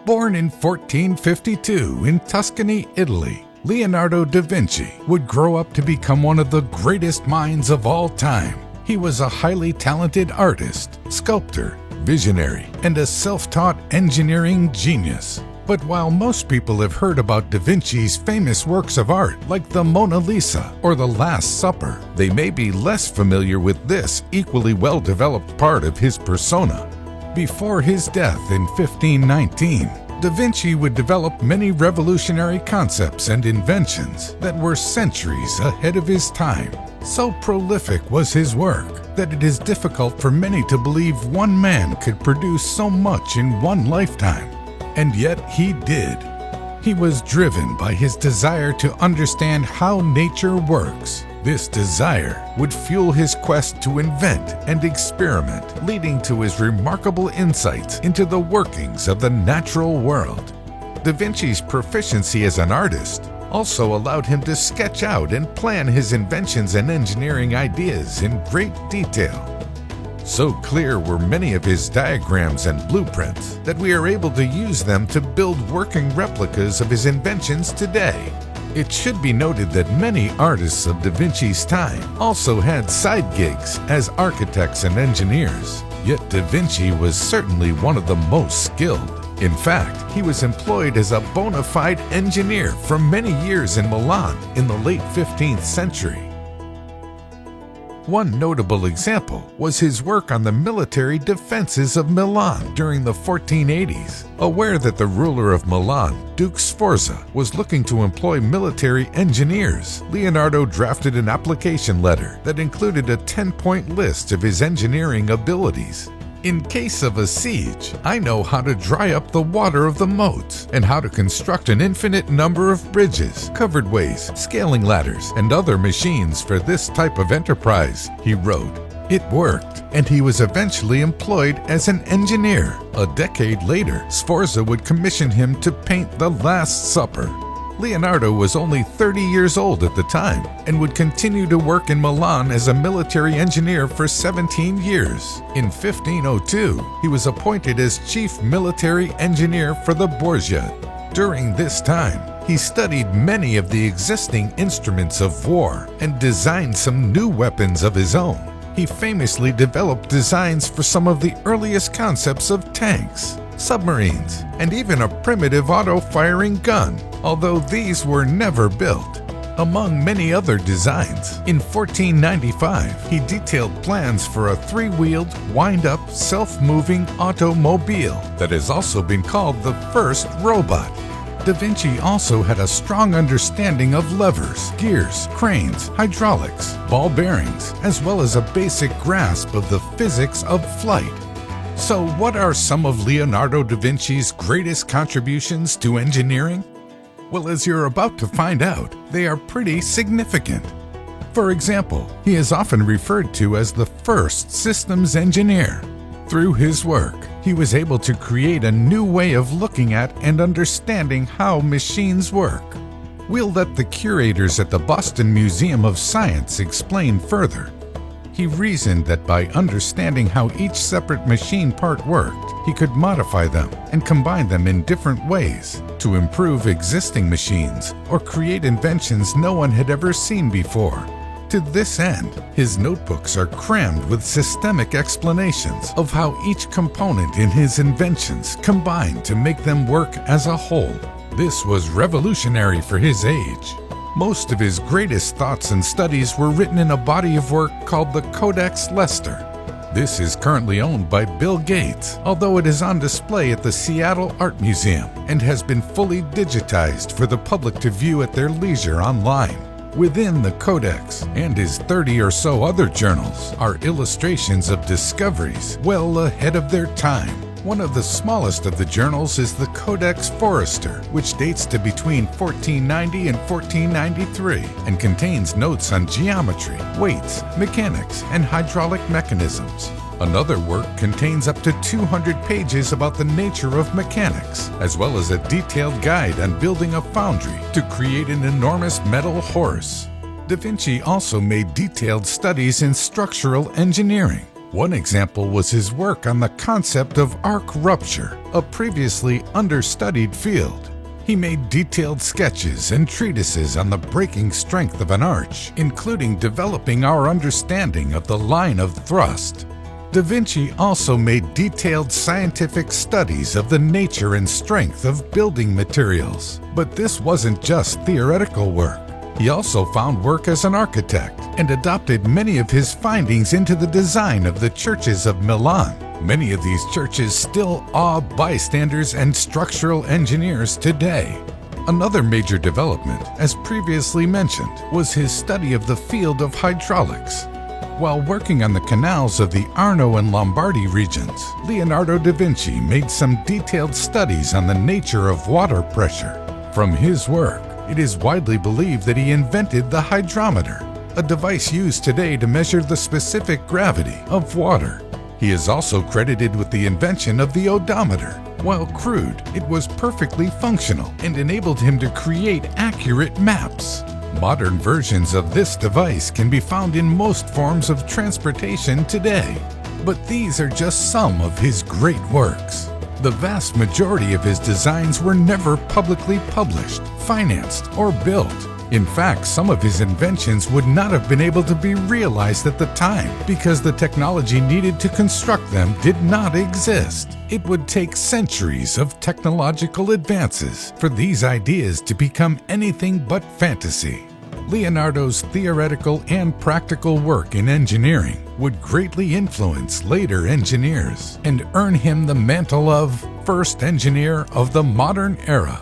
Born in 1452 in Tuscany, Italy, Leonardo da Vinci would grow up to become one of the greatest minds of all time. He was a highly talented artist, sculptor, visionary, and a self-taught engineering genius. But while most people have heard about Da Vinci's famous works of art like the Mona Lisa or the Last Supper, they may be less familiar with this equally well-developed part of his persona. Before his death in 1519, Da Vinci would develop many revolutionary concepts and inventions that were centuries ahead of his time. So prolific was his work that it is difficult for many to believe one man could produce so much in one lifetime. And yet he did. He was driven by his desire to understand how nature works. This desire would fuel his quest to invent and experiment, leading to his remarkable insights into the workings of the natural world. Da Vinci's proficiency as an artist also allowed him to sketch out and plan his inventions and engineering ideas in great detail. So clear were many of his diagrams and blueprints that we are able to use them to build working replicas of his inventions today. It should be noted that many artists of Da Vinci's time also had side gigs as architects and engineers, yet Da Vinci was certainly one of the most skilled. In fact, he was employed as a bona fide engineer for many years in Milan in the late 15th century. One notable example was his work on the military defenses of Milan during the 1480s. Aware that the ruler of Milan, Duke Sforza, was looking to employ military engineers, Leonardo drafted an application letter that included a 10-point list of his engineering abilities. In case of a siege, I know how to dry up the water of the moats and how to construct an infinite number of bridges, covered ways, scaling ladders, and other machines for this type of enterprise, he wrote. It worked, and he was eventually employed as an engineer. A decade later, Sforza would commission him to paint the Last Supper. Leonardo was only 30 years old at the time and would continue to work in Milan as a military engineer for 17 years. In 1502, he was appointed as chief military engineer for the Borgia. During this time, he studied many of the existing instruments of war and designed some new weapons of his own. He famously developed designs for some of the earliest concepts of tanks, submarines, and even a primitive auto-firing gun, although these were never built. Among many other designs, in 1495, he detailed plans for a three-wheeled, wind-up, self-moving automobile that has also been called the first robot. Da Vinci also had a strong understanding of levers, gears, cranes, hydraulics, ball bearings, as well as a basic grasp of the physics of flight. So what are some of Leonardo da Vinci's greatest contributions to engineering? Well, as you're about to find out, they are pretty significant. For example, he is often referred to as the first systems engineer. Through his work, he was able to create a new way of looking at and understanding how machines work. We'll let the curators at the Boston Museum of Science explain further. He reasoned that by understanding how each separate machine part worked, he could modify them and combine them in different ways to improve existing machines or create inventions no one had ever seen before. To this end, his notebooks are crammed with systemic explanations of how each component in his inventions combined to make them work as a whole. This was revolutionary for his age. Most of his greatest thoughts and studies were written in a body of work called the Codex Leicester. This is currently owned by Bill Gates, although it is on display at the Seattle Art Museum and has been fully digitized for the public to view at their leisure online. Within the Codex and his 30 or so other journals are illustrations of discoveries well ahead of their time. One of the smallest of the journals is the Codex Forester, which dates to between 1490 and 1493 and contains notes on geometry, weights, mechanics, and hydraulic mechanisms. Another work contains up to 200 pages about the nature of mechanics, as well as a detailed guide on building a foundry to create an enormous metal horse. Da Vinci also made detailed studies in structural engineering. One example was his work on the concept of arc rupture, a previously understudied field. He made detailed sketches and treatises on the breaking strength of an arch, including developing our understanding of the line of thrust. Da Vinci also made detailed scientific studies of the nature and strength of building materials. But this wasn't just theoretical work. He also found work as an architect and adopted many of his findings into the design of the churches of Milan. Many of these churches still awe bystanders and structural engineers today. Another major development, as previously mentioned, was his study of the field of hydraulics. While working on the canals of the Arno and Lombardy regions, Leonardo da Vinci made some detailed studies on the nature of water pressure. From his work, it is widely believed that he invented the hydrometer, a device used today to measure the specific gravity of water. He is also credited with the invention of the odometer. While crude, it was perfectly functional and enabled him to create accurate maps. Modern versions of this device can be found in most forms of transportation today. But these are just some of his great works. The vast majority of his designs were never publicly published, financed, or built. In fact, some of his inventions would not have been able to be realized at the time because the technology needed to construct them did not exist. It would take centuries of technological advances for these ideas to become anything but fantasy. Leonardo's theoretical and practical work in engineering would greatly influence later engineers and earn him the mantle of first engineer of the modern era.